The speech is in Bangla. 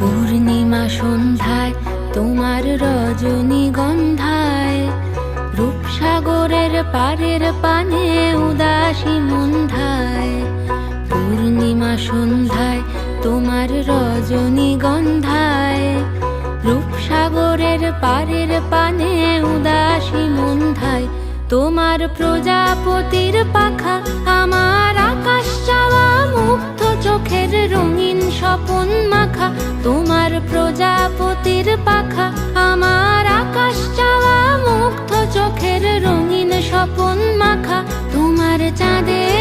পূর্ণিমা সন্ধ্যায় তোমার রজনীগন্ধায়, রূপসাগরের পারের পানে উদাসী মন্ধায়। পূর্ণিমা সন্ধ্যায় তোমার রজনীগন্ধায়, রূপসাগরের পারের পানে উদাসী মন্ধায়। তোমার প্রজাপতির পাখা আমার আকাশ চাওয়া, মুগ্ধ চোখের রঙিন স্বপন মাখা। তোমার প্রজাপতির পাখা আমার আকাশ চাওয়া, মুগ্ধ চোখের রঙিন স্বপন মাখা। তোমার চাঁদের